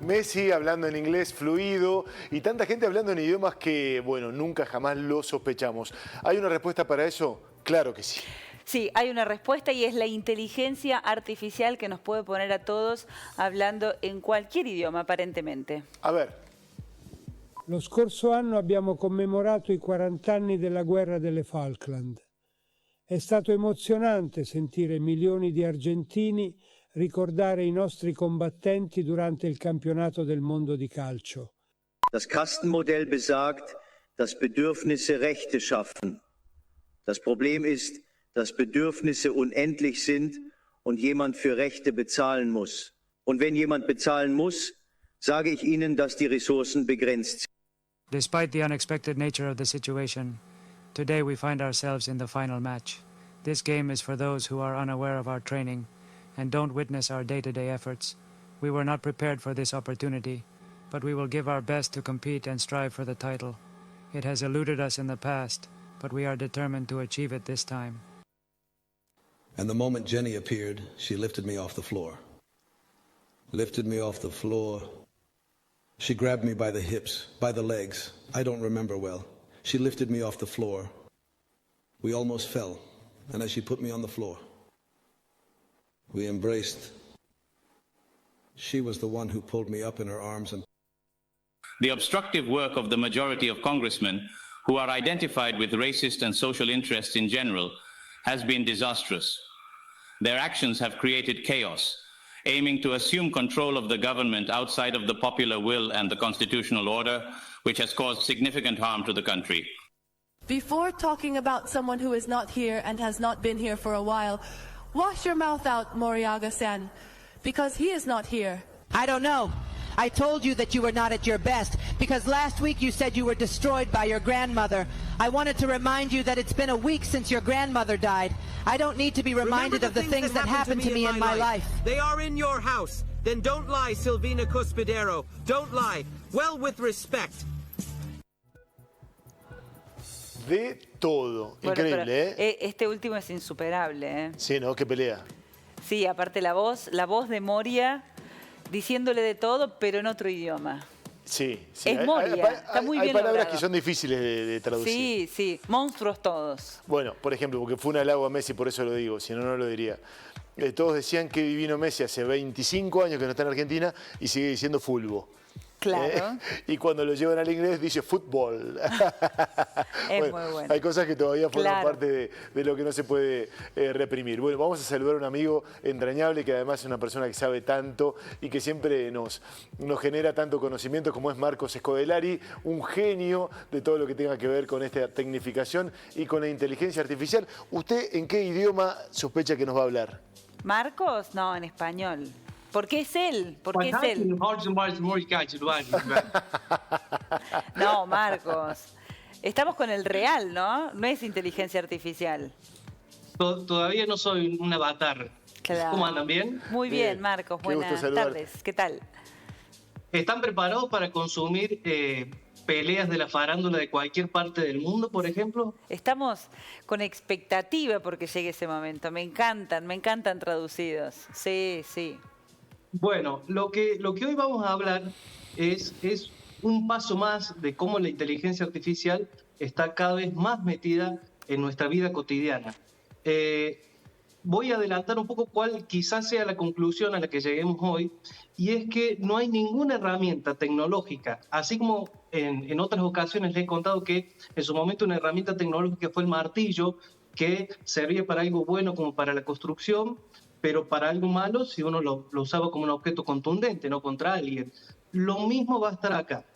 Messi hablando en inglés fluido y tanta gente hablando en idiomas que, bueno, nunca jamás lo sospechamos. ¿Hay una respuesta para eso? Claro que sí. Sí, hay una respuesta y es la inteligencia artificial que nos puede poner a todos hablando en cualquier idioma, aparentemente. A ver. Lo scorso anno abbiamo commemorato i 40 anni della guerra delle Falkland. È stato emozionante sentire milioni di argentini ricordare i nostri combattenti durante il campionato del mondo di calcio. Das Kastenmodell besagt, dass Bedürfnisse Rechte schaffen. Das Problem ist, dass Bedürfnisse unendlich sind und jemand für Rechte bezahlen muss. Und wenn jemand bezahlen muss, sage ich Ihnen, dass die Ressourcen begrenzt sind. Despite the unexpected nature of the situation, today we find ourselves in the final match. This game is for those who are unaware of our training and don't witness our day-to-day efforts. We were not prepared for this opportunity, but we will give our best to compete and strive for the title. It has eluded us in the past, but we are determined to achieve it this time. And the moment Jenny appeared, she lifted me off the floor. Lifted me off the floor. She grabbed me by the hips, by the legs. I don't remember well. She lifted me off the floor. We almost fell, and as she put me on the floor, we embraced. She was the one who pulled me up in her arms and... The obstructive work of the majority of congressmen who are identified with racist and social interests in general has been disastrous. Their actions have created chaos, aiming to assume control of the government outside of the popular will and the constitutional order, which has caused significant harm to the country. Before talking about someone who is not here and has not been here for a while, wash your mouth out, Moriaga-san, because he is not here. I don't know. I told you that you were not at your best, because last week you said you were destroyed by your grandmother. I wanted to remind you that it's been a week since your grandmother died. I don't need to be reminded of the things that happened to me in my life. They are in your house. Then don't lie, Silvina Cuspidero. Don't lie. Well, with respect. De todo. Bueno, increíble, ¿eh? Este último es insuperable, ¿eh? Sí, ¿no? Qué pelea. Sí, aparte la voz de Moria diciéndole de todo, pero en otro idioma. Sí, sí. Es Moria, está muy bien Hay palabras logrado. que son difíciles de traducir. Sí, sí, monstruos todos. Bueno, por ejemplo, porque fue un halago a Messi, por eso lo digo, si no, no lo diría. Todos decían que divino Messi hace 25 años que no está en Argentina y sigue diciendo fulbo. Claro. Y cuando lo llevan al inglés dice fútbol. Es muy bueno. Hay cosas que todavía forman parte de lo que no se puede reprimir. Bueno, vamos a saludar a un amigo entrañable que además es una persona que sabe tanto y que siempre nos genera tanto conocimiento, como es Marcos Escodelari, un genio de todo lo que tenga que ver con esta tecnificación y con la inteligencia artificial. ¿Usted en qué idioma sospecha que nos va a hablar? ¿Marcos? No, en español. ¿Por qué es él? ¿Por qué es él? No, Marcos. Estamos con el real, ¿no? No es inteligencia artificial. Todavía no soy un avatar. Claro. ¿Cómo andan? ¿Bien? Muy bien, Marcos. Buenas tardes. ¿Qué tal? ¿Están preparados para consumir peleas de la farándula de cualquier parte del mundo, por ejemplo? Estamos con expectativa porque llegue ese momento. Me encantan traducidos. Sí, sí. Bueno, lo que hoy vamos a hablar es un paso más de cómo la inteligencia artificial está cada vez más metida en nuestra vida cotidiana. Voy a adelantar un poco cuál quizás sea la conclusión a la que lleguemos hoy, y es que no hay ninguna herramienta tecnológica, así como en otras ocasiones les he contado que en su momento una herramienta tecnológica fue el martillo, que servía para algo bueno como para la construcción, pero para algo malo si uno lo usaba como un objeto contundente, no contra alguien. Lo mismo va a estar acá.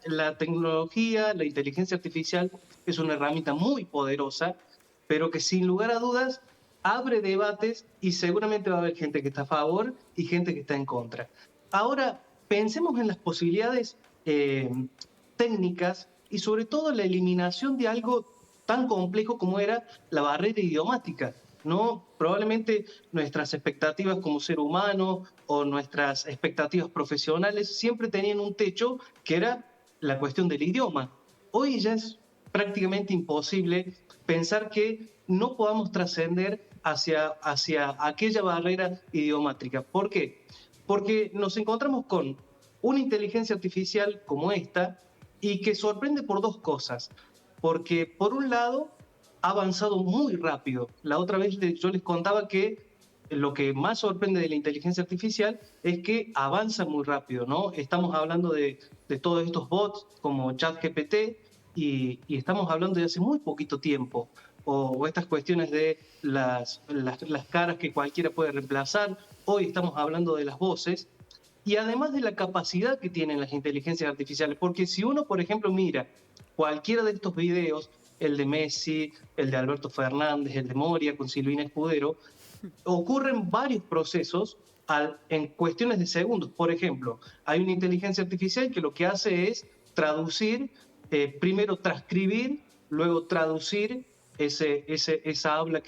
La tecnología, la inteligencia artificial es una herramienta muy poderosa, pero que sin lugar a dudas abre debates y seguramente va a haber gente que está a favor y gente que está en contra. Ahora, pensemos en las posibilidades técnicas y sobre todo la eliminación de algo tan complejo como era la barrera idiomática, ¿no? Probablemente nuestras expectativas como ser humano o nuestras expectativas profesionales siempre tenían un techo que era la cuestión del idioma. Hoy ya es prácticamente imposible pensar que no podamos trascender hacia aquella barrera idiomática. ¿Por qué? porque nos encontramos con una inteligencia artificial como esta y que sorprende por dos cosas. Porque, por un lado, ha avanzado muy rápido. La otra vez yo les contaba que lo que más sorprende de la inteligencia artificial es que avanza muy rápido, ¿no? Estamos hablando de todos estos bots como ChatGPT y estamos hablando de hace muy poquito tiempo. O estas cuestiones de las caras que cualquiera puede reemplazar. Hoy estamos hablando de las voces. Y además de la capacidad que tienen las inteligencias artificiales. Porque si uno, por ejemplo, mira cualquiera de estos videos, el de Messi, el de Alberto Fernández, el de Moria con Silvina Escudero, ocurren varios procesos en cuestiones de segundos. Por ejemplo, hay una inteligencia artificial que lo que hace es traducir, primero transcribir, luego traducir esa habla,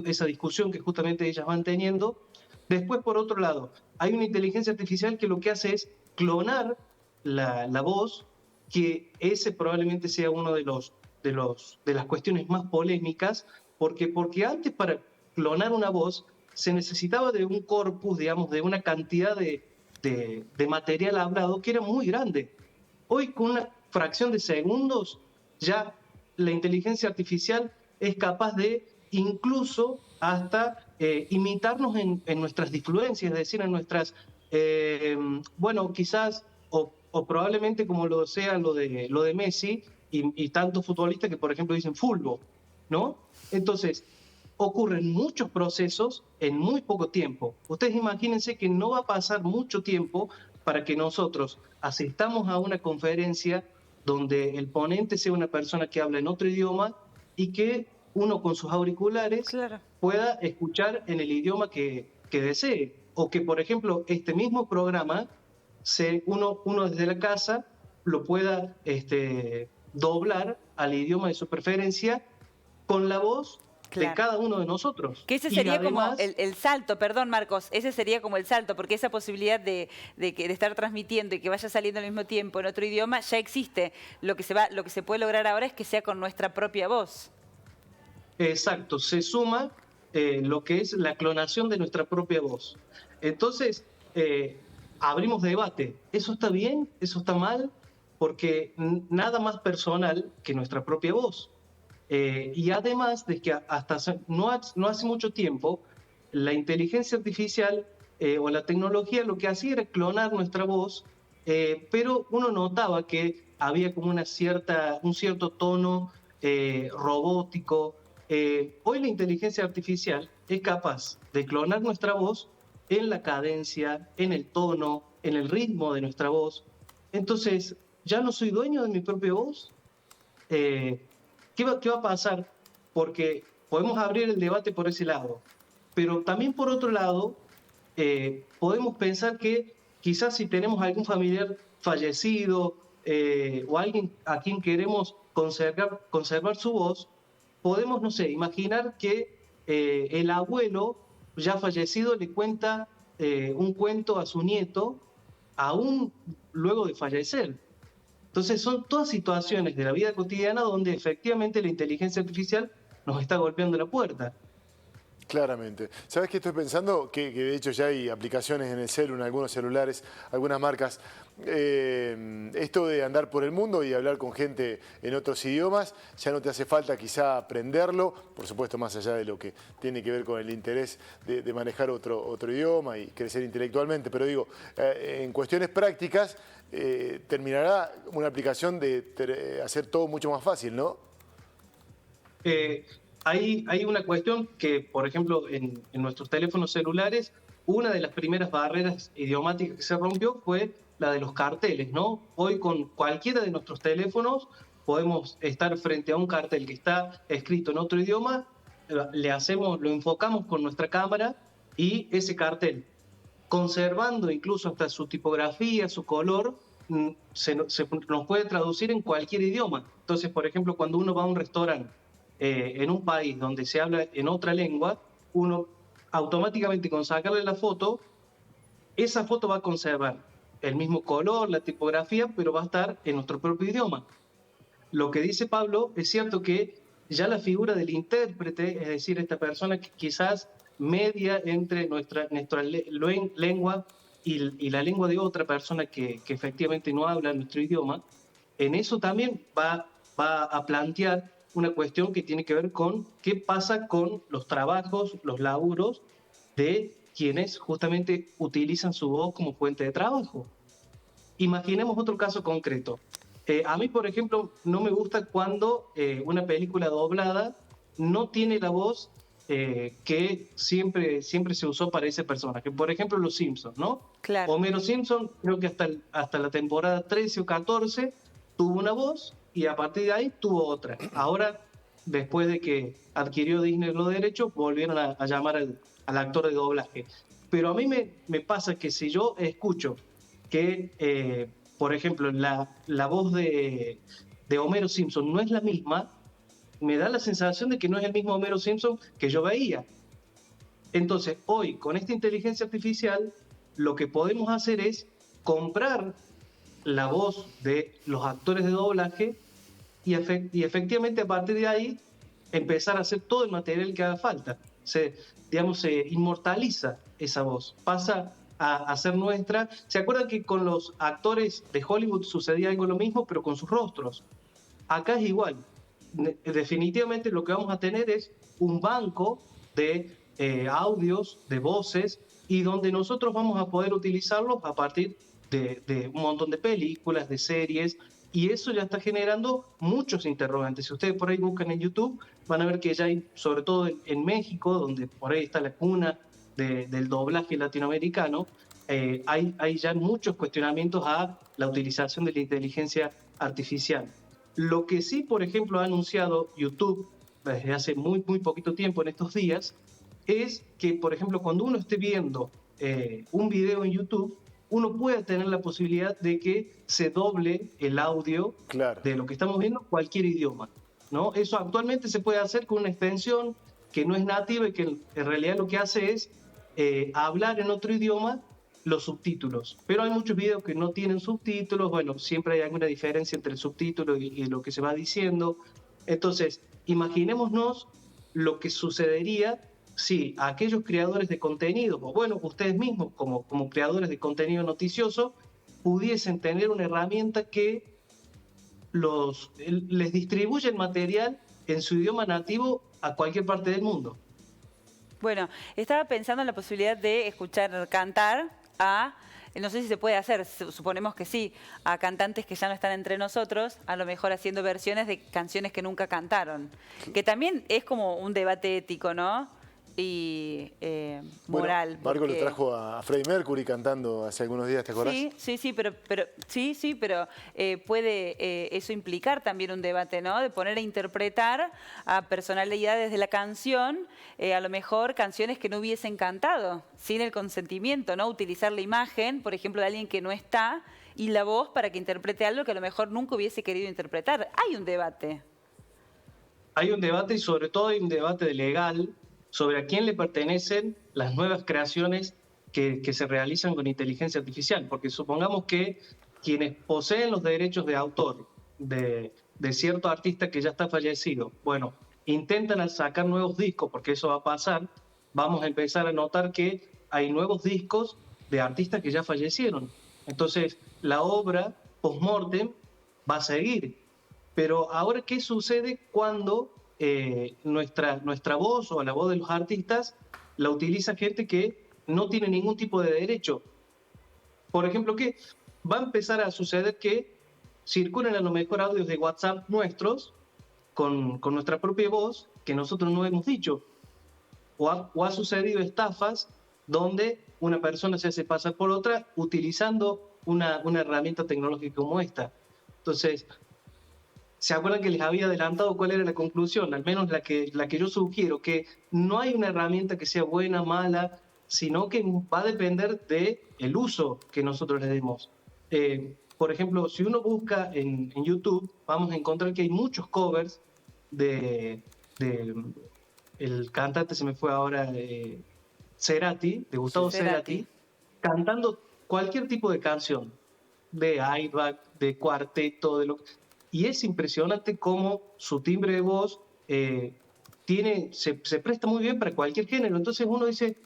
esa discusión que justamente ellas van teniendo. Después, por otro lado, hay una inteligencia artificial que lo que hace es clonar la voz, que ese probablemente sea uno de las cuestiones más polémicas, porque antes para clonar una voz se necesitaba de un corpus, digamos, de una cantidad de material hablado que era muy grande. Hoy, con una fracción de segundos, ya la inteligencia artificial es capaz de incluso hasta imitarnos en nuestras disfluencias, es decir, en nuestras, quizás, o probablemente como lo sea lo de Messi y tantos futbolistas que, por ejemplo, dicen fútbol, ¿no? Entonces, ocurren muchos procesos en muy poco tiempo. Ustedes imagínense que no va a pasar mucho tiempo para que nosotros asistamos a una conferencia donde el ponente sea una persona que habla en otro idioma y que uno con sus auriculares pueda escuchar en el idioma que desee. O que, por ejemplo, este mismo programa, uno desde la casa lo pueda doblar al idioma de su preferencia con la voz de cada uno de nosotros. Que ese sería además, como el salto, perdón Marcos, ese sería como el salto, porque esa posibilidad de estar transmitiendo y que vaya saliendo al mismo tiempo en otro idioma ya existe. Lo que se puede lograr ahora es que sea con nuestra propia voz. Exacto, se suma lo que es la clonación de nuestra propia voz. Entonces, abrimos debate. ¿Eso está bien? ¿Eso está mal? Porque nada más personal que nuestra propia voz. Y además de que hasta no hace mucho tiempo, la inteligencia artificial o la tecnología lo que hacía era clonar nuestra voz, pero uno notaba que había como un cierto tono robótico. Hoy la inteligencia artificial es capaz de clonar nuestra voz en la cadencia, en el tono, en el ritmo de nuestra voz. Entonces, ¿ya no soy dueño de mi propia voz? ¿Qué va a pasar? Porque podemos abrir el debate por ese lado, pero también por otro lado podemos pensar que quizás si tenemos algún familiar fallecido o alguien a quien queremos conservar su voz, podemos, no sé, imaginar que el abuelo ya fallecido le cuenta un cuento a su nieto aún luego de fallecer. Entonces son todas situaciones de la vida cotidiana donde efectivamente la inteligencia artificial nos está golpeando la puerta. Claramente. ¿Sabes qué estoy pensando? Que de hecho ya hay aplicaciones en el en algunos celulares, algunas marcas. Esto de andar por el mundo y hablar con gente en otros idiomas, ya no te hace falta quizá aprenderlo, por supuesto más allá de lo que tiene que ver con el interés de manejar otro idioma y crecer intelectualmente, pero digo, en cuestiones prácticas terminará una aplicación de hacer todo mucho más fácil, ¿no? Hay una cuestión que, por ejemplo, en nuestros teléfonos celulares, una de las primeras barreras idiomáticas que se rompió fue la de los carteles, ¿no? Hoy con cualquiera de nuestros teléfonos podemos estar frente a un cartel que está escrito en otro idioma, lo enfocamos con nuestra cámara y ese cartel, conservando incluso hasta su tipografía, su color, nos puede traducir en cualquier idioma. Entonces, por ejemplo, cuando uno va a un restaurante en un país donde se habla en otra lengua, uno automáticamente con sacarle la foto, esa foto va a conservar el mismo color, la tipografía, pero va a estar en nuestro propio idioma. Lo que dice Pablo es cierto que ya la figura del intérprete, es decir, esta persona que quizás media entre nuestra lengua y la lengua de otra persona que efectivamente no habla nuestro idioma, en eso también va a plantear una cuestión que tiene que ver con qué pasa con los trabajos, los laburos de quienes justamente utilizan su voz como fuente de trabajo. Imaginemos otro caso concreto. A mí, por ejemplo, no me gusta cuando una película doblada no tiene la voz que siempre se usó para ese personaje. Por ejemplo, Los Simpsons, ¿no? Claro. Homero Simpson, creo que hasta la temporada 13 o 14 tuvo una voz y a partir de ahí tuvo otra. Ahora, después de que adquirió Disney los derechos, volvieron a llamar al actor de doblaje. Pero a mí me pasa que si yo escucho que, por ejemplo, la voz de Homero Simpson no es la misma, me da la sensación de que no es el mismo Homero Simpson que yo veía. Entonces, hoy, con esta inteligencia artificial, lo que podemos hacer es comprar la voz de los actores de doblaje y efectivamente a partir de ahí empezar a hacer todo el material que haga falta. Se inmortaliza esa voz, pasa a ser nuestra. ¿Se acuerdan que con los actores de Hollywood sucedía algo lo mismo, pero con sus rostros? Acá es igual. Definitivamente lo que vamos a tener es un banco de audios, de voces, y donde nosotros vamos a poder utilizarlos a partir de un montón de películas, de series, y eso ya está generando muchos interrogantes. Si ustedes por ahí buscan en YouTube, van a ver que ya hay, sobre todo en México, donde por ahí está la cuna del doblaje latinoamericano, hay ya muchos cuestionamientos a la utilización de la inteligencia artificial. Lo que sí, por ejemplo, ha anunciado YouTube desde hace muy poquito tiempo, en estos días, es que, por ejemplo, cuando uno esté viendo un video en YouTube, uno puede tener la posibilidad de que se doble el audio de lo que estamos viendo en cualquier idioma, ¿no? Eso actualmente se puede hacer con una extensión que no es nativa y que en realidad lo que hace es hablar en otro idioma los subtítulos. Pero hay muchos videos que no tienen subtítulos. Bueno, siempre hay alguna diferencia entre el subtítulo y lo que se va diciendo. Entonces, imaginémonos lo que sucedería si aquellos creadores de contenido, o bueno, ustedes mismos como creadores de contenido noticioso, pudiesen tener una herramienta que les distribuya el material en su idioma nativo a cualquier parte del mundo. Bueno, estaba pensando en la posibilidad de escuchar cantar a, no sé si se puede hacer, suponemos que sí, a cantantes que ya no están entre nosotros, a lo mejor haciendo versiones de canciones que nunca cantaron, que también es como un debate ético, ¿no? Y moral. Bueno, Marco porque... lo trajo a Freddie Mercury cantando hace algunos días, ¿te acordás? Sí, pero puede eso implicar también un debate, ¿no? De poner a interpretar a personalidades de la canción, a lo mejor canciones que no hubiesen cantado, sin el consentimiento, ¿no? Utilizar la imagen, por ejemplo, de alguien que no está, y la voz para que interprete algo que a lo mejor nunca hubiese querido interpretar. Hay un debate. Hay un debate y sobre todo hay un debate legal sobre a quién le pertenecen las nuevas creaciones que se realizan con inteligencia artificial. Porque supongamos que quienes poseen los derechos de autor de cierto artista que ya está fallecido, bueno, intentan sacar nuevos discos, porque eso va a pasar, vamos a empezar a notar que hay nuevos discos de artistas que ya fallecieron. Entonces, la obra post-mortem va a seguir. Pero ahora, ¿qué sucede cuando nuestra voz o la voz de los artistas la utiliza gente que no tiene ningún tipo de derecho? Por ejemplo, que va a empezar a suceder que circulen a lo mejor audios de WhatsApp nuestros con nuestra propia voz que nosotros no hemos dicho. O ha sucedido estafas donde una persona se hace pasar por otra utilizando una herramienta tecnológica como esta. Entonces, ¿se acuerdan que les había adelantado cuál era la conclusión? Al menos la que yo sugiero, que no hay una herramienta que sea buena, mala, sino que va a depender del uso que nosotros le demos. Por ejemplo, si uno busca en YouTube, vamos a encontrar que hay muchos covers el cantante, se me fue ahora, Cerati, de Gustavo Cerati, cantando cualquier tipo de canción, de Airbag, de cuarteto, de lo que... Y es impresionante cómo su timbre de voz se presta muy bien para cualquier género. Entonces uno dice,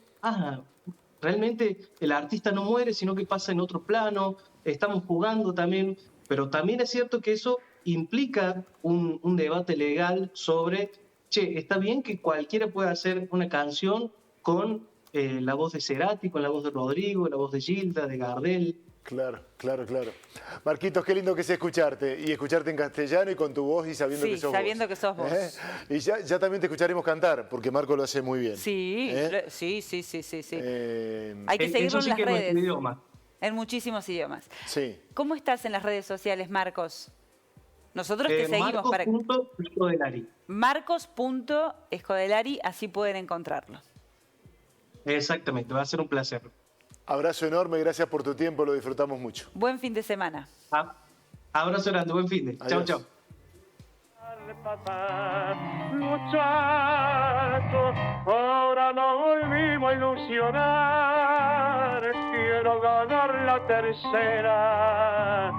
realmente el artista no muere, sino que pasa en otro plano, estamos jugando también, pero también es cierto que eso implica un debate legal sobre, está bien que cualquiera pueda hacer una canción con la voz de Cerati, con la voz de Rodrigo, la voz de Gilda, de Gardel. Claro. Marquitos, qué lindo que es escucharte, y escucharte en castellano y con tu voz y sabiendo que sos sabiendo vos. que sos vos. Y ya también te escucharemos cantar, porque Marco lo hace muy bien. Sí. Hay que seguirlo en las redes. En muchísimos idiomas. Sí. ¿Cómo estás en las redes sociales, Marcos? Nosotros te seguimos para... Marcos.escodelari. Marcos.escodelari, así pueden encontrarlo. Exactamente, va a ser un placer. Abrazo enorme, gracias por tu tiempo, lo disfrutamos mucho. Buen fin de semana. Abrazo grande, buen fin de. Chao, chao. Muchachos, ahora nos volvimos a ilusionar. Quiero ganar la tercera.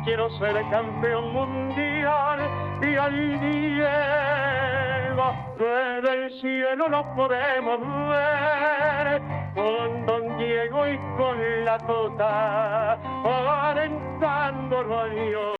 Quiero ser campeón mundial y al niego desde el cielo nos podemos ver con Don Diego y con la Tota, alentando a Dios.